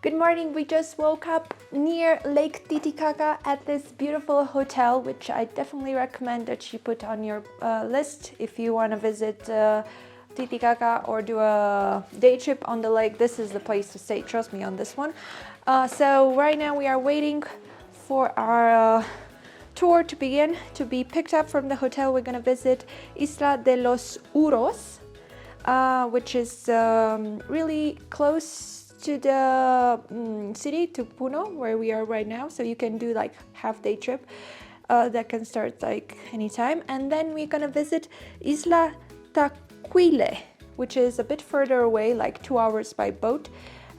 Good morning. We just woke up near Lake Titicaca at this beautiful hotel, which I definitely recommend that you put on your list if you want to visit Titicaca or do a day trip on the lake. This is the place to stay. Trust me on this one. So right now we are waiting for our tour to begin, to be picked up from the hotel. We're going to visit Isla de los Uros, which is really close to the city, to Puno, where we are right now. So you can do like half day trip that can start like anytime. And then we're gonna visit Isla Taquile, which is a bit further away, like 2 hours by boat.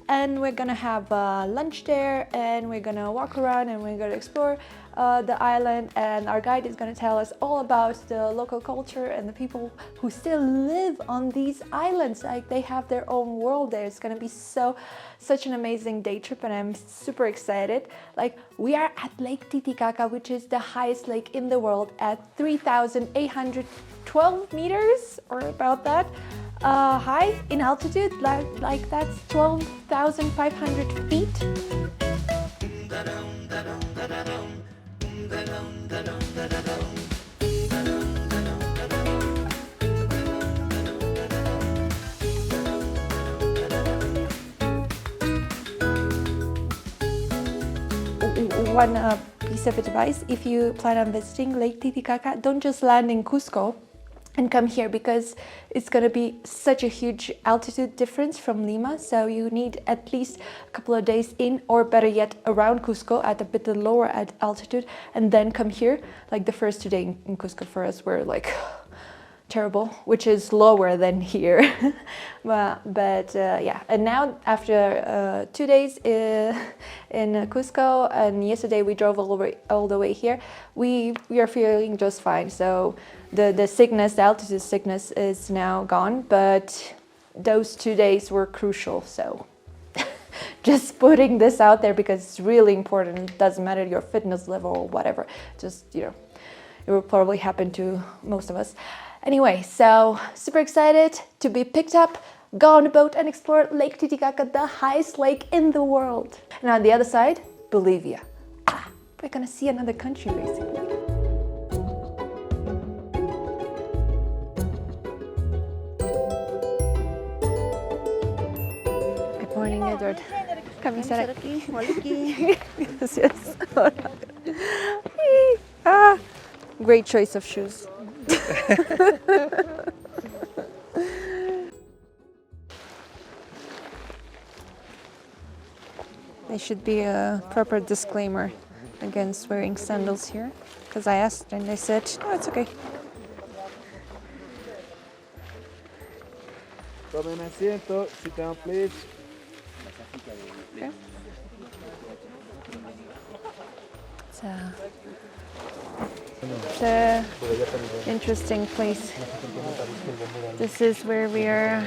And we're gonna have lunch there, and we're gonna walk around, and we're gonna explore the island, and our guide is gonna tell us all about the local culture and the people who still live on these islands. Like, they have their own world there. It's gonna be such an amazing day trip, and I'm super excited. Like, we are at Lake Titicaca, which is the highest lake in the world, at 3,812 meters, or about that. High in altitude, like that's 12,500 feet. One piece of advice: if you plan on visiting Lake Titicaca, don't just land in Cusco and come here, because it's going to be such a huge altitude difference from Lima. So you need at least a couple of days in, or better yet, around Cusco at a bit lower altitude, and then come here. Like, the first 2 days in Cusco for us were like terrible, which is lower than here. but yeah, and now after 2 days in Cusco, and yesterday we drove all the way here, we are feeling just fine. So the sickness, the altitude sickness, is now gone, but those 2 days were crucial. So just putting this out there, because it's really important. It doesn't matter your fitness level or whatever, just, you know, it will probably happen to most of us. Anyway, so super excited to be picked up, go on a boat and explore Lake Titicaca, the highest lake in the world. And on the other side, Bolivia. We're gonna see another country, basically. Good morning, Edward. Kami saraki. Yes, yes. Great choice of shoes. There should be a proper disclaimer against wearing sandals here, because I asked and they said, oh, it's okay. Tomen asiento, sit down please. Okay. It's an interesting place. This is where we are.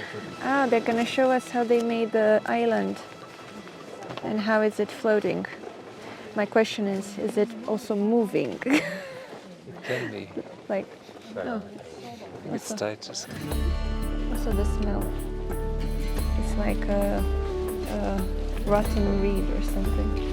They're gonna show us how they made the island and how is it floating. My question is it also moving? It can be. Like, oh. It's tight. Also the smell. It's like a rotten reed or something.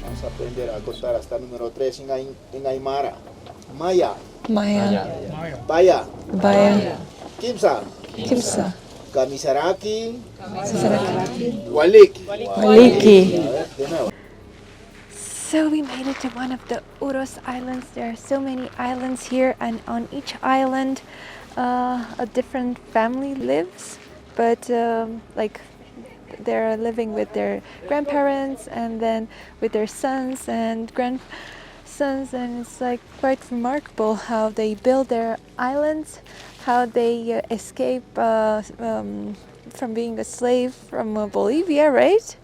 Vamos a aprender a contar hasta número 3 en Aymara. Maya. Maya. Baya. Baya. Kimsa. Kimsa. Kamisaraki. Kamisaraki. Waliki. Waliki. De nuevo. So we made it to one of the Uros Islands. There are so many islands here, and on each island a different family lives, but like, they're living with their grandparents and then with their sons and grandsons, and it's like quite remarkable how they build their islands, how they escape from being a slave from Bolivia, right?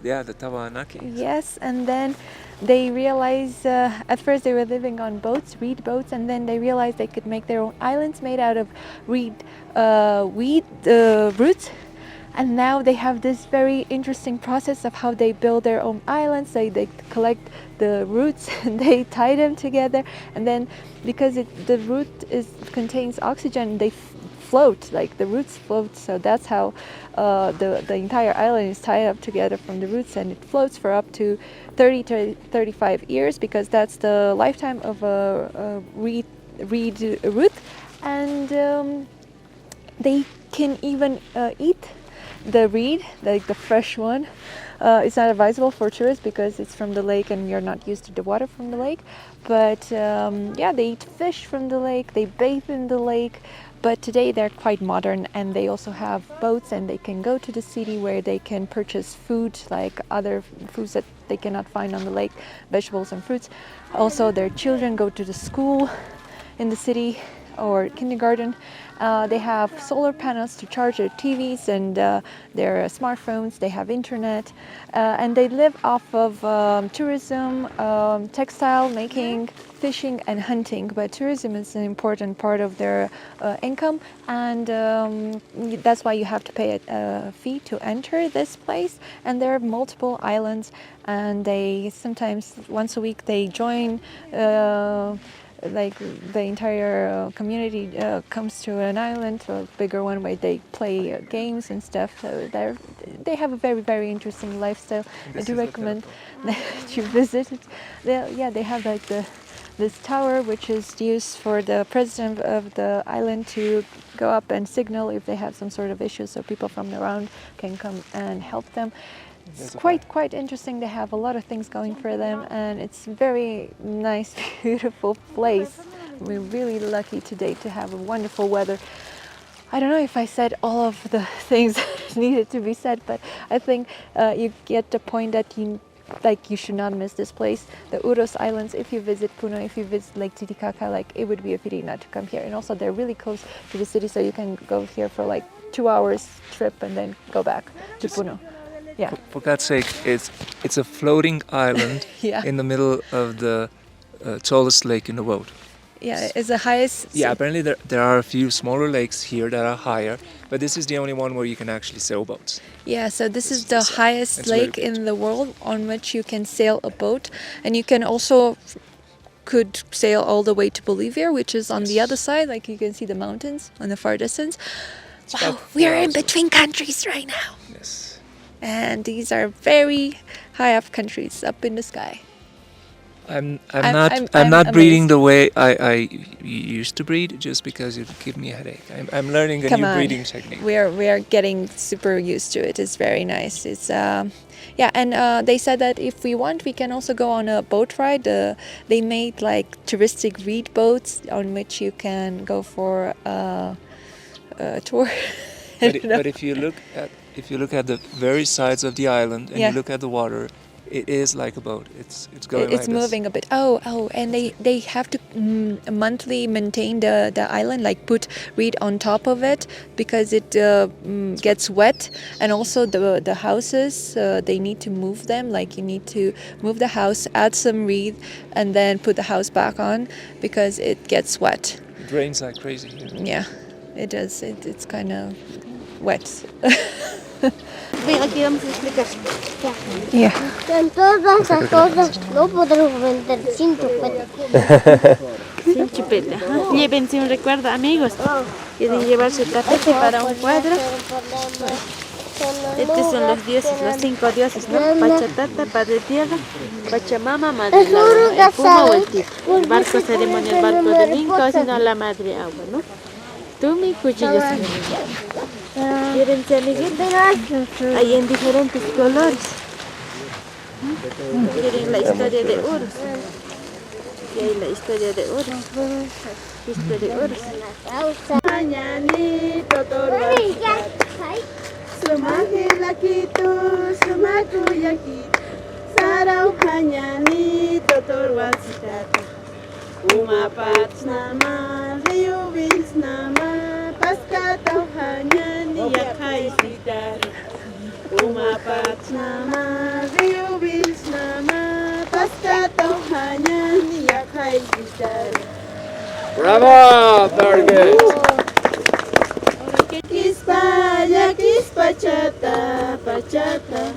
Yeah, the Tawanaki. Yes, and then they realized, at first they were living on boats, reed boats, and then they realized they could make their own islands made out of reed roots. And now they have this very interesting process of how they build their own islands. They collect the roots and they tie them together, and then because the root contains oxygen, they float, like the roots float. So that's how the entire island is tied up together from the roots, and it floats for up to 30 to 35 years because that's the lifetime of a reed root. And they can even eat the reed, like the fresh one. It's not advisable for tourists because it's from the lake and you're not used to the water from the lake. But yeah, they eat fish from the lake, they bathe in the lake. But today they're quite modern, and they also have boats, and they can go to the city where they can purchase food, like other foods that they cannot find on the lake, vegetables and fruits. Also, their children go to the school in the city or kindergarten. They have solar panels to charge their TVs and their smartphones. They have internet, and they live off of tourism, textile making, fishing and hunting. But tourism is an important part of their income, and that's why you have to pay a fee to enter this place. And there are multiple islands, and they sometimes once a week they join like the entire community comes to an island, a bigger one, where they play games and stuff. So they have a very, very interesting lifestyle. I do recommend that you visit it. They have like this tower, which is used for the president of the island to go up and signal if they have some sort of issues, so people from around can come and help them. It's quite interesting. They have a lot of things going for them, and it's very nice, beautiful place. We're really lucky today to have a wonderful weather. I don't know if I said all of the things that needed to be said, but I think you get the point that you should not miss this place. The Uros Islands, if you visit Puno, if you visit Lake Titicaca, like it would be a pity not to come here. And also they're really close to the city, so you can go here for like 2 hours trip and then go back to Puno. Yeah. For God's sake, it's a floating island Yeah. in the middle of the tallest lake in the world. Yeah, it's the highest. Yeah, apparently there are a few smaller lakes here that are higher, but this is the only one where you can actually sail boats. Yeah, so this is the highest lake in the world on which you can sail a boat, and you can also could sail all the way to Bolivia, which is on the other side. Like you can see the mountains on the far distance. Wow, we are in between countries right now. Yes. And these are very high up countries up in the sky. I'm not breathing the way I used to breathe, just because it give me a headache. I'm learning a new breathing technique. We are getting super used to it. It's very nice. It's and they said that if we want, we can also go on a boat ride. They made like touristic reed boats on which you can go for a tour. But if you look at the very sides of the island and you look at the water, it is like a boat. It's going. It's like moving a bit. Oh, and they have to monthly maintain the island, like put reed on top of it because it gets wet, and also the houses they need to move them. Like you need to move the house, add some reed, and then put the house back on because it gets wet. It rains like crazy here. Yeah, it does. It's kind of wet. Ven, aquí vamos a explicar. Yeah. En todas esas cosas no podremos vender sin chupeta. Sin chupeta. Llévense un recuerdo, amigos. Quieren llevarse tapete para un cuadro. Estos son los dioses, los 5 dioses, ¿no? Pachatata, Padre Tierra, Pachamama, Madre Laura, el Puma o el Tigre. El barco ceremonial, el barco del Inca, o si no la Madre Agua, ¿no? Tumi, cuchillos y ¿quieren ser amiguitos? Hay en diferentes colores. ¿Quieren la historia de Uros? Aquí hay la historia de Uros. Historia de Uros. Mañanito Sumagelakitu, Sumakuyakit, Sarau Mañanito Torwasitata. Umapats nama, Riubis nama, Paskatau Hanyani Yakai Sidar. Umapats nama, Riubis nama, Paskatau Hanyani Yakai Sidar. Bravo! Very good! Kispaya, bachata, bachata.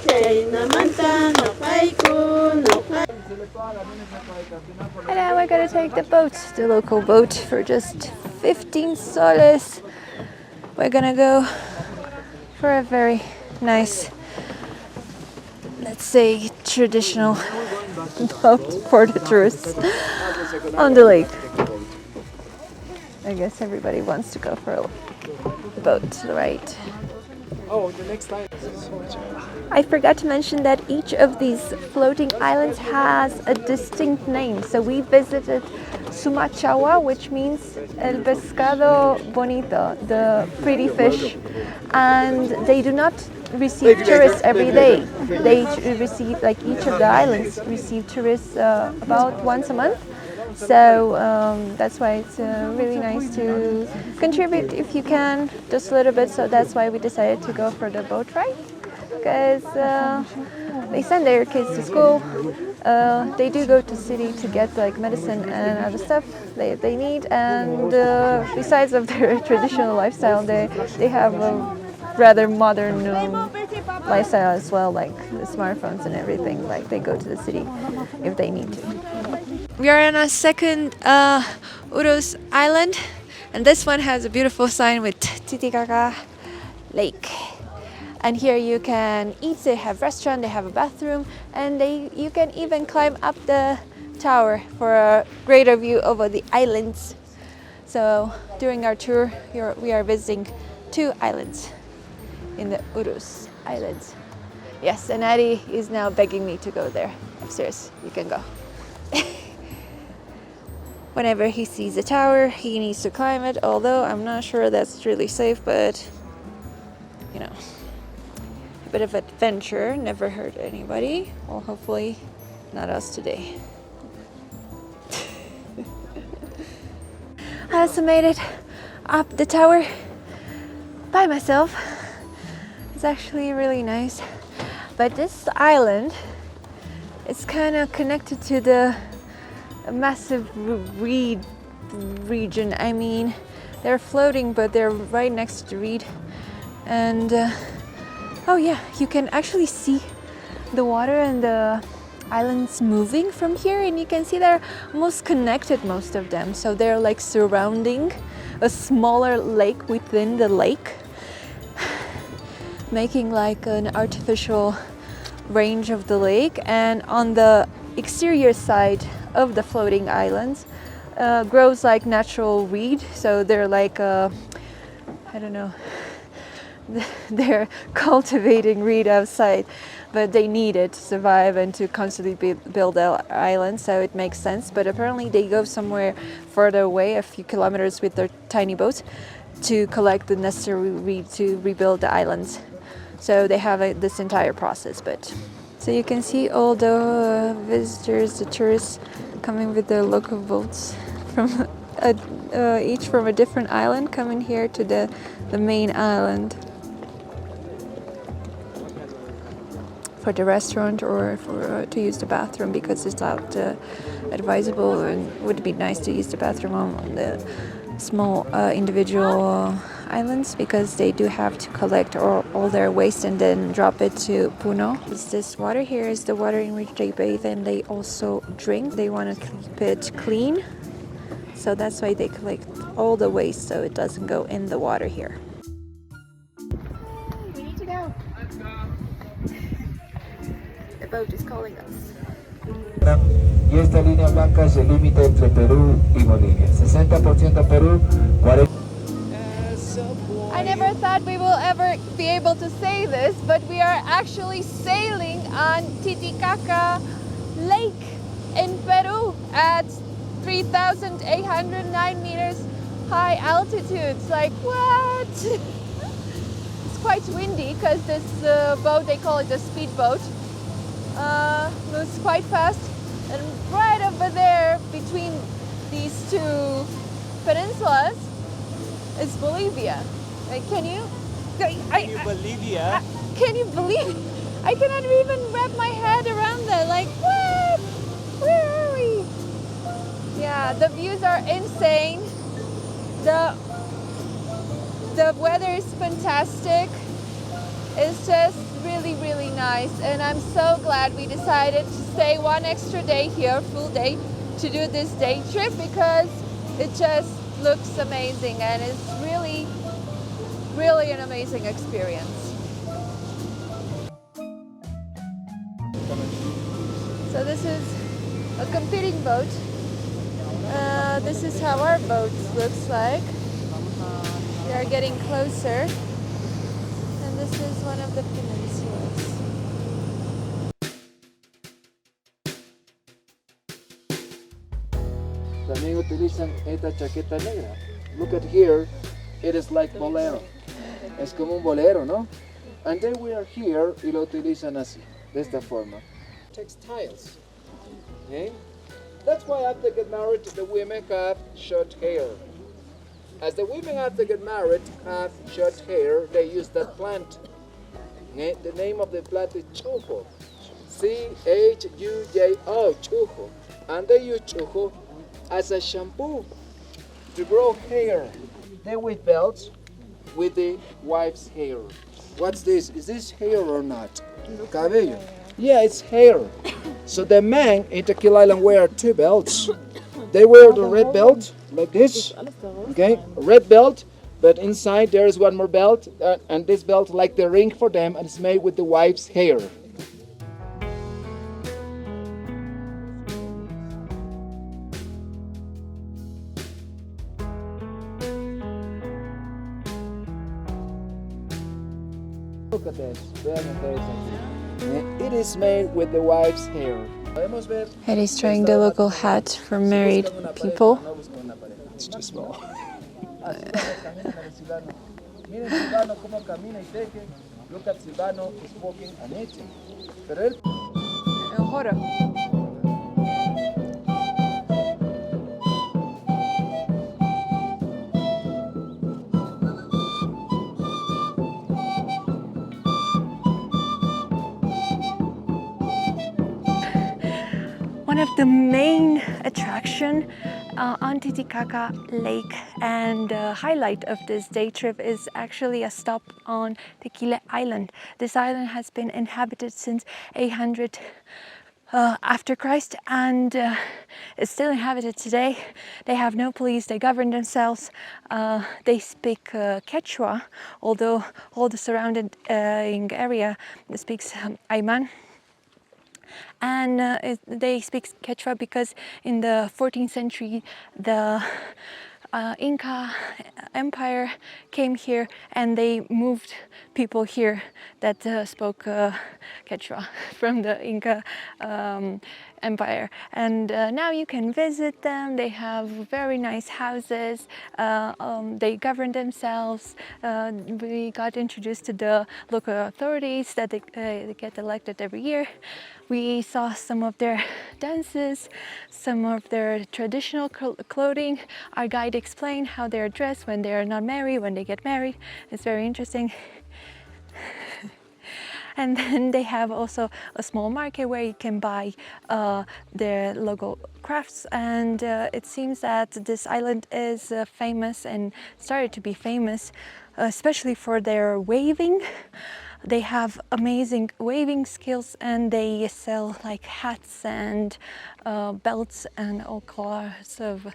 Chaynamanta hapayku, And now we're gonna take the boat, the local boat, for just 15 soles. We're gonna go for a very nice, let's say, traditional boat for the tourists on the lake. I guess everybody wants to go for a boat, right? Oh, the next time. I forgot to mention that each of these floating islands has a distinct name. So we visited Sumachawa, which means El Pescado Bonito, the pretty fish. And they do not receive tourists every day. They receive, like each of the islands, receive tourists about once a month. So that's why it's really nice to contribute if you can, just a little bit. So that's why we decided to go for the boat ride, because they send their kids to school. They do go to city to get like medicine and other stuff they need. And besides of their traditional lifestyle, they have a rather modern lifestyle as well, like the smartphones and everything. Like they go to the city if they need to. We are on a second Uros island, and this one has a beautiful sign with Titikaka Lake. And here you can eat, they have restaurant, they have a bathroom, and you can even climb up the tower for a greater view over the islands. So during our tour, we are visiting 2 islands in the Uros Islands. Yes, and Addie is now begging me to go there. Upstairs, you can go. Whenever he sees a tower, he needs to climb it, although I'm not sure that's really safe, but you know, a bit of adventure never hurt anybody. Well, hopefully not us today. I also made it up the tower by myself. It's actually really nice. But this island is kind of connected to the massive reed region. I mean, they're floating, but they're right next to the reed. And oh yeah, you can actually see the water and the islands moving from here, and you can see they're almost connected, most of them. So they're like surrounding a smaller lake within the lake, making like an artificial range of the lake. And on the exterior side of the floating islands grows like natural reed. So they're like I don't know, they're cultivating reed outside, but they need it to survive and to constantly build their island, so it makes sense. But apparently they go somewhere further away, a few kilometers, with their tiny boats to collect the necessary reed to rebuild the islands. So they have this entire process. But so you can see all the visitors, the tourists, coming with their local boats from each from a different island, coming here to the main island for the restaurant or for to use the bathroom, because it's not advisable, and would be nice to use the bathroom on the small individual islands, because they do have to collect all their waste and then drop it to Puno. This water here is the water in which they bathe and they also drink. They want to keep it clean, so that's why they collect all the waste so it doesn't go in the water here. We need to go. Let's go. The boat is calling us. Y esta línea blanca es el límite entre Perú y Bolivia. 60% Perú, 40%. I never thought we will ever be able to say this, but we are actually sailing on Titicaca Lake in Peru at 3,809 meters high altitude. It's like, what? It's quite windy because this boat, they call it a speedboat, moves quite fast. And right over there, between these 2 peninsulas, is Bolivia. Like, can you Bolivia? Can you believe? I cannot even wrap my head around that. Like, what? Where are we? Yeah, the views are insane. The weather is fantastic. is just really, really nice. And I'm so glad we decided to stay one extra day here, full day, to do this day trip because it just looks amazing and it's really, really an amazing experience. So this is a competing boat. This is how our boat looks like. We are getting closer. And this is one of the peninsulas. También utilizan esta chaqueta negra. Look at here, it is like bolero. Es como un bolero, ¿no? And then we are here y lo utilizan así, de esta forma. Textiles. Okay? That's why after get married, the women have short hair. As the women after get married have short hair, they use that plant. Okay? The name of the plant is chujo. C-H-U-J-O, chujo. And they use chujo as a shampoo to grow hair. They wear belts with the wife's hair. What's this? Is this hair or not? Cabello. Yeah, it's hair. So the men in Taquile Island wear two belts. They wear the red belt like this, okay, red belt, but inside there is one more belt, and this belt like the ring for them, and it's made with the wife's hair. Look at this, very interesting. It is made with the wife's hair. Eddie's trying the local hat for married people. It's too small. Look at Silvano is walking and eating. One of the main attraction on Titicaca Lake and the highlight of this day trip is actually a stop on Taquile Island. This island has been inhabited since 800 after Christ and is still inhabited today. They have no police, they govern themselves. They speak Quechua, although all the surrounding area speaks Ayman. And they speak Quechua because in the 14th century the Inca Empire came here and they moved people here that spoke Quechua from the Inca Empire. And now you can visit them. They have very nice houses. They govern themselves. We got introduced to the local authorities that they get elected every year. We saw some of their dances, some of their traditional clothing. Our guide explained how they're dressed when they are not married, when they get married. It's very interesting. And then they have also a small market where you can buy their local crafts. And it seems that this island is famous and started to be famous, especially for their waving. They have amazing waving skills and they sell like hats and belts and all kinds of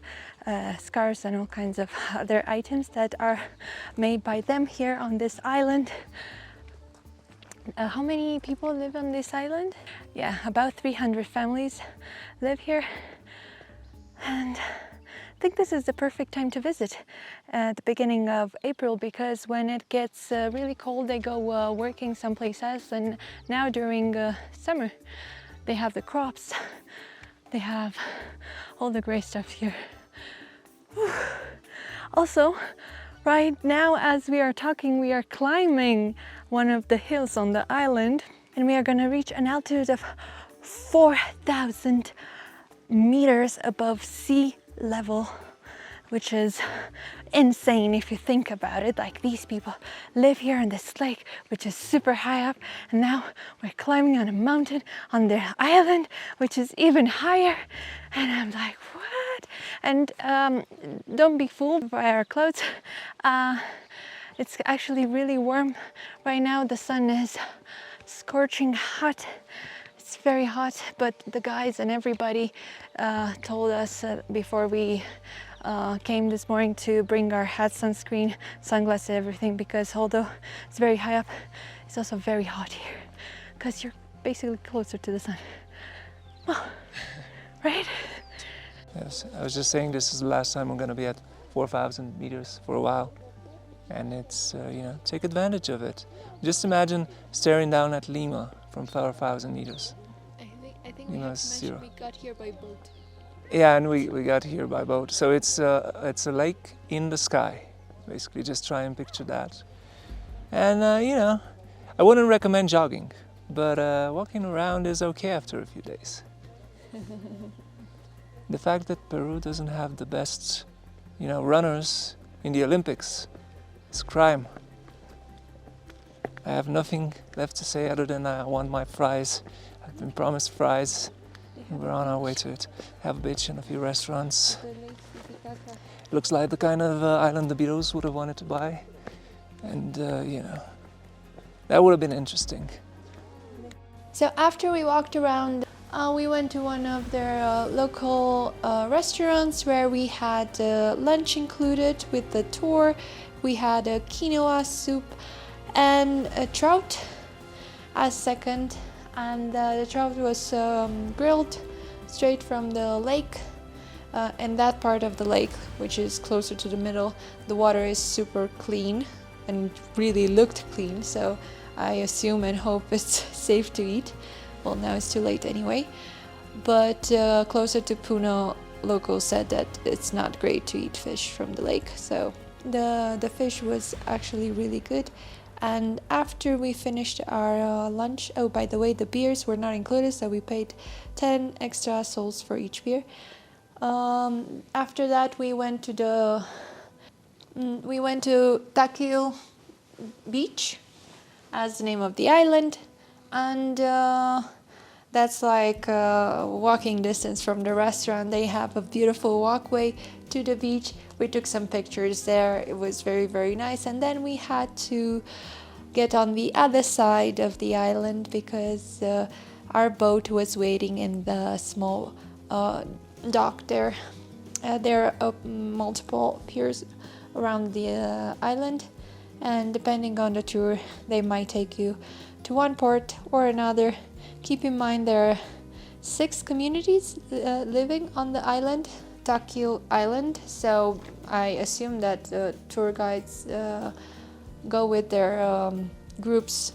scarves and all kinds of other items that are made by them here on this island. How many people live on this island? Yeah, about 300 families live here. And I think this is the perfect time to visit at the beginning of April, because when it gets really cold they go working someplace else, and now during summer they have the crops, they have all the great stuff here. Also, right now as we are talking, we are climbing one of the hills on the island, and we are going to reach an altitude of 4,000 meters above sea level, which is insane if you think about it. Like, these people live here in this lake, which is super high up, and now we're climbing on a mountain on their island, which is even higher. And I'm like, what? And don't be fooled by our clothes. It's actually really warm right now. The sun is scorching hot. It's very hot, but the guys and everybody told us before we came this morning to bring our hats, sunscreen, sunglasses, everything, because although it's very high up, it's also very hot here because you're basically closer to the sun. Oh, right? Yes, I was just saying this is the last time I'm going to be at 4,000 meters for a while. And it's, take advantage of it. Just imagine staring down at Lima from 4,000 meters. I think we got here by boat. Yeah, and we got here by boat. So it's a lake in the sky, basically. Just try and picture that. And, I wouldn't recommend jogging, but walking around is okay after a few days. The fact that Peru doesn't have the best, runners in the Olympics is crime. I have nothing left to say other than I want my fries. I've been promised fries. We're on our way to it. Have a beach and a few restaurants. Looks like the kind of island the Beatles would have wanted to buy. And, that would have been interesting. So after we walked around, we went to one of their local restaurants where we had lunch included with the tour. We had a quinoa soup and a trout as second, and the trout was grilled straight from the lake. And that part of the lake, which is closer to the middle, the water is super clean and really looked clean, so I assume and hope it's safe to eat. Well, now it's too late anyway. But closer to Puno, locals said that it's not great to eat fish from the lake. So the fish was actually really good. And after we finished our lunch, oh, by the way, the beers were not included, so we paid 10 extra sols for each beer. After that, we went to Taquile Beach, as the name of the island, and that's like walking distance from the restaurant. They have a beautiful walkway to the beach. We took some pictures there. It was very, very nice. And then we had to get on the other side of the island because our boat was waiting in the small dock there. There are multiple piers around the island, and depending on the tour, they might take you to one port or another. Keep in mind there are 6 communities living on the island, Taquile Island, so I assume that tour guides go with their groups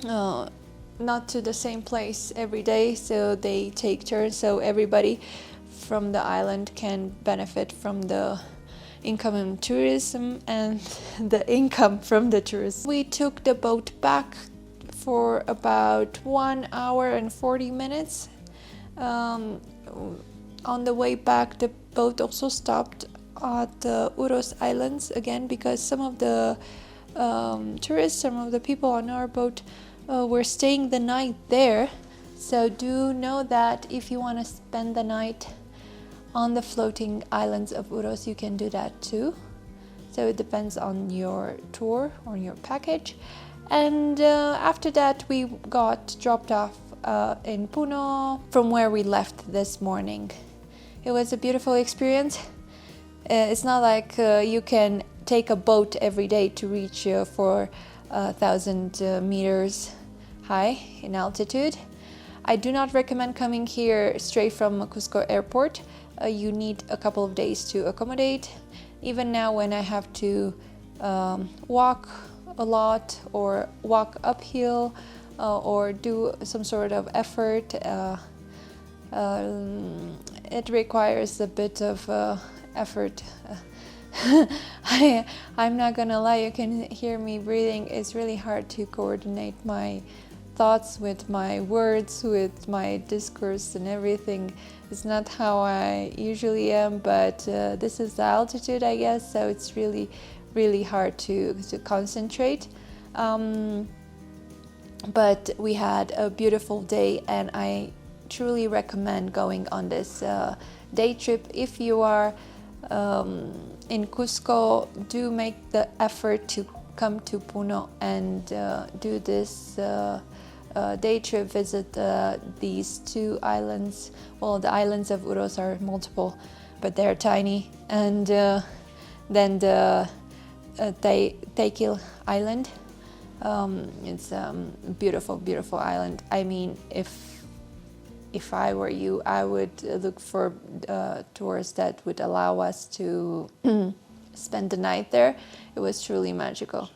not to the same place every day, so they take turns, so everybody from the island can benefit from the income in tourism and the income from the tourism. We took the boat back for about 1 hour and 40 minutes. On the way back, the boat also stopped at the Uros Islands again because some of the tourists, some of the people on our boat were staying the night there. So do know that if you want to spend the night on the floating islands of Uros, you can do that too. So it depends on your tour or your package. And after that, we got dropped off in Puno from where we left this morning. It was a beautiful experience. It's not like you can take a boat every day to reach 4,000 meters high in altitude. I do not recommend coming here straight from Cusco airport. You need a couple of days to accommodate. Even now when I have to walk a lot or walk uphill or do some sort of effort, it requires a bit of effort. I'm not gonna lie, you can hear me breathing. It's really hard to coordinate my thoughts with my words, with my discourse and everything. It's not how I usually am, but this is the altitude, I guess, so it's really, really hard to concentrate. But we had a beautiful day, and I truly recommend going on this day trip if you are in Cusco, do make the effort to come to Puno and do this day trip, visit these two islands. Well, the islands of Uros are multiple, but they're tiny. And then the Taquile Island. It's a beautiful, beautiful island. I mean, if I were you, I would look for tours that would allow us to spend the night there. It was truly magical.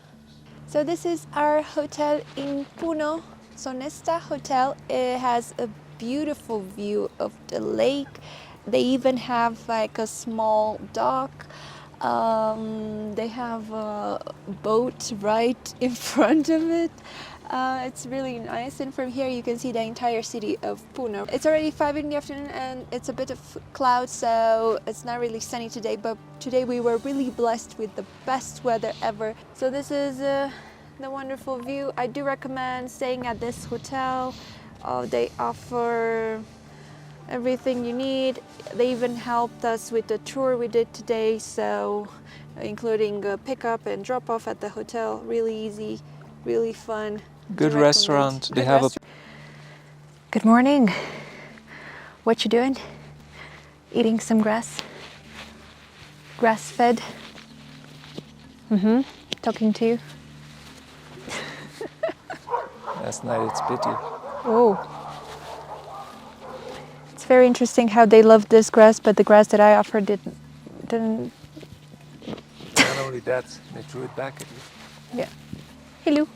So this is our hotel in Puno, Sonesta Hotel. It has a beautiful view of the lake. They even have like a small dock. They have a boat right in front of it. It's really nice, and from here you can see the entire city of Puno. It's already 5 in the afternoon and it's a bit of cloud, so it's not really sunny today, but today we were really blessed with the best weather ever. So this is the wonderful view. I do recommend staying at this hotel. They offer everything you need. They even helped us with the tour we did today, so including a pickup and drop off at the hotel. Really easy, really fun. Good restaurant. They have a. Good morning. What you doing? Eating some grass? Grass fed? Talking to you? Last night it's pity. Oh. It's very interesting how they love this grass, but the grass that I offered didn't. Not only that, they threw it back at you. Yeah. Hello.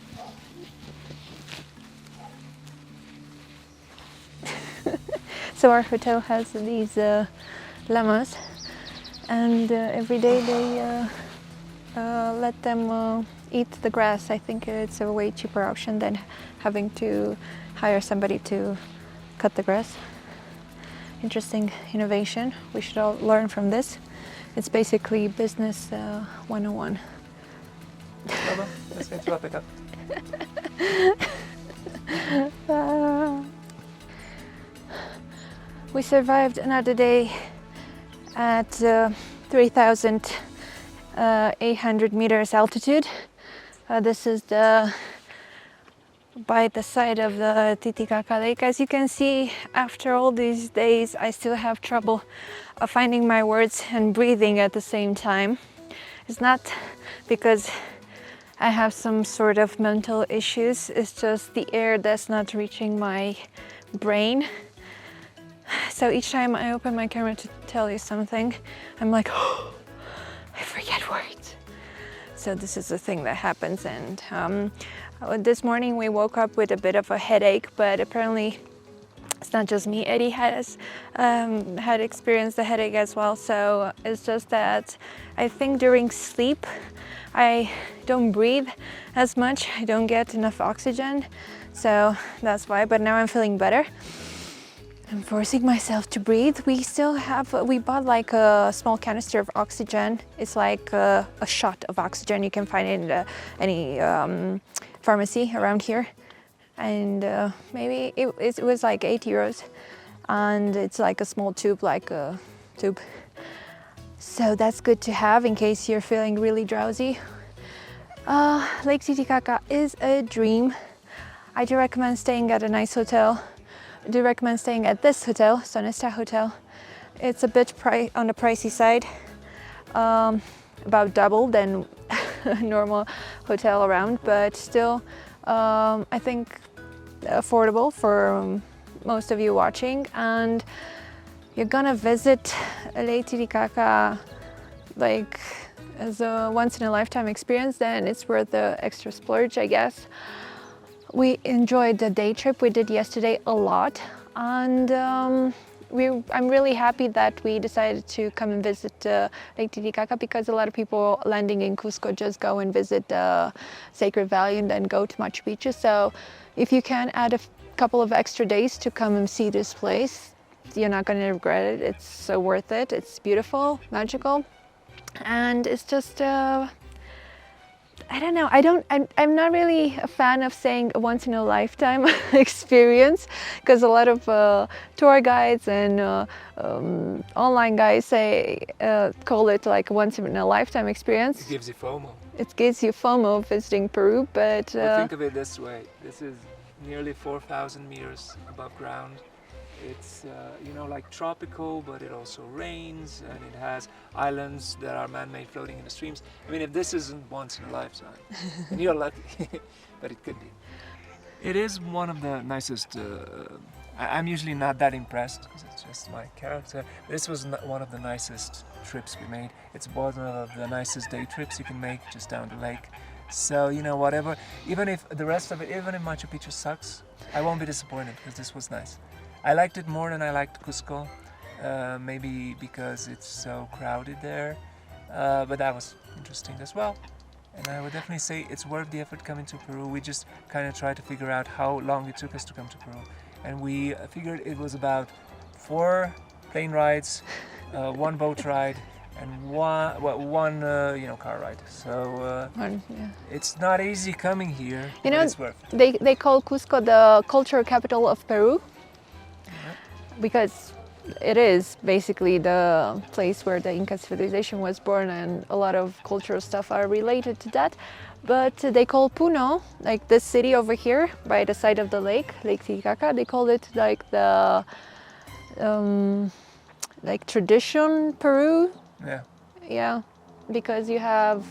So our hotel has these llamas, and every day they let them eat the grass. I think it's a way cheaper option than having to hire somebody to cut the grass. Interesting innovation. We should all learn from this. It's basically business 101. Baba, let's get to pick up. We survived another day at 3,800 meters altitude. This is by the side of the Titicaca lake. As you can see, after all these days, I still have trouble finding my words and breathing at the same time. It's not because I have some sort of mental issues, it's just the air that's not reaching my brain. So each time I open my camera to tell you something, I'm like, oh, I forget words. So this is the thing that happens, and this morning we woke up with a bit of a headache, but apparently it's not just me. Eddie has had experienced the headache as well, so it's just that I think during sleep I don't breathe as much, I don't get enough oxygen, so that's why, but now I'm feeling better. I'm forcing myself to breathe. We bought like a small canister of oxygen. It's like a shot of oxygen. You can find it in any pharmacy around here. And maybe it was like 8 euros. And it's like a small tube, like a tube. So that's good to have in case you're feeling really drowsy. Lake Titicaca is a dream. I do recommend staying at a nice hotel. I do recommend staying at this hotel, Sonesta Hotel. It's a bit on the pricey side, about double than a normal hotel around, but still, I think affordable for most of you watching. And you're gonna visit Lake Titicaca like as a once-in-a-lifetime experience, then it's worth the extra splurge, I guess. We enjoyed the day trip we did yesterday a lot, and I'm really happy that we decided to come and visit Lake Titicaca, because a lot of people landing in Cusco just go and visit the Sacred Valley and then go to Machu Picchu. So if you can add a couple of extra days to come and see this place, you're not going to regret it. It's so worth it. It's beautiful, magical, and it's just I don't know. I'm not really a fan of saying a once in a lifetime experience, because a lot of tour guides and online guys call it like once in a lifetime experience. It gives you FOMO. It gives you FOMO visiting Peru, but Well, think of it this way. This is nearly 4,000 meters above ground. It's you know, like tropical, but it also rains, and it has islands that are man-made floating in the streams. I mean, if this isn't once in a lifetime, and you're lucky, but it could be. It is one of the nicest. I'm usually not that impressed because it's just my character. This was one of the nicest trips we made. It's one of the nicest day trips you can make just down the lake. So, you know, whatever, even if the rest of it, even if Machu Picchu sucks, I won't be disappointed because this was nice. I liked it more than I liked Cusco, maybe because it's so crowded there, but that was interesting as well. And I would definitely say it's worth the effort coming to Peru. We just kind of tried to figure out how long it took us to come to Peru. And we figured it was about 4 plane rides, 1 boat ride, and one you know, car ride. So it's not easy coming here, you know, but it's worth it. they call Cusco the cultural capital of Peru, because it is basically the place where the Inca civilization was born, and a lot of cultural stuff are related to that. But they call Puno, like this city over here by the side of the lake, Lake Titicaca, they call it like the like tradition Peru. Yeah, because you have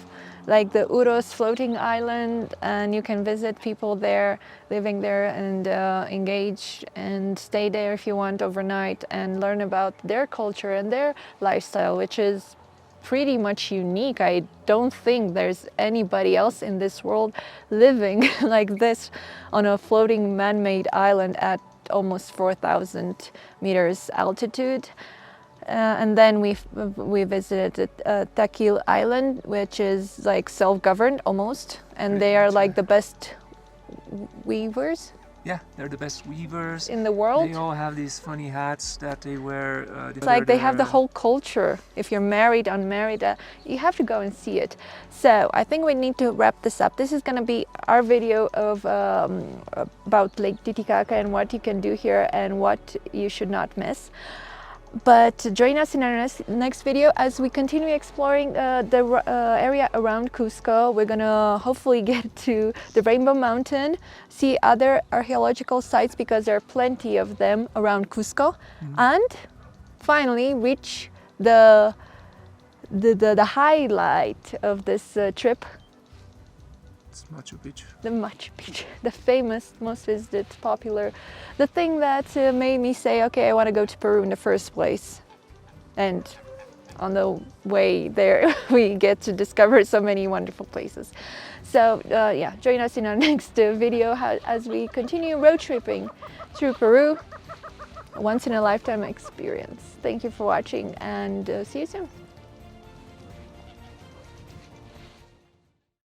like the Uros floating island, and you can visit people there, living there, and engage and stay there if you want overnight and learn about their culture and their lifestyle, which is pretty much unique. I don't think there's anybody else in this world living like this on a floating man-made island at almost 4,000 meters altitude. And then we visited Taquile Island, which is like self-governed almost, and they are like the best weavers. Yeah, they're the best weavers in the world. They all have these funny hats that they wear. It's like they have the whole culture. If you're married, unmarried, you have to go and see it. So I think we need to wrap this up. This is going to be our video of about Lake Titicaca and what you can do here and what you should not miss. But join us in our next video as we continue exploring the area around Cusco. We're gonna hopefully get to the Rainbow Mountain, see other archaeological sites because there are plenty of them around Cusco, and finally reach the highlight of this trip. It's Machu Picchu. The Machu Picchu, the famous, most visited, popular, the thing that made me say, okay, I want to go to Peru in the first place. And on the way there, we get to discover so many wonderful places. So yeah, join us in our next video as we continue road tripping through Peru. A once in a lifetime experience. Thank you for watching, and see you soon.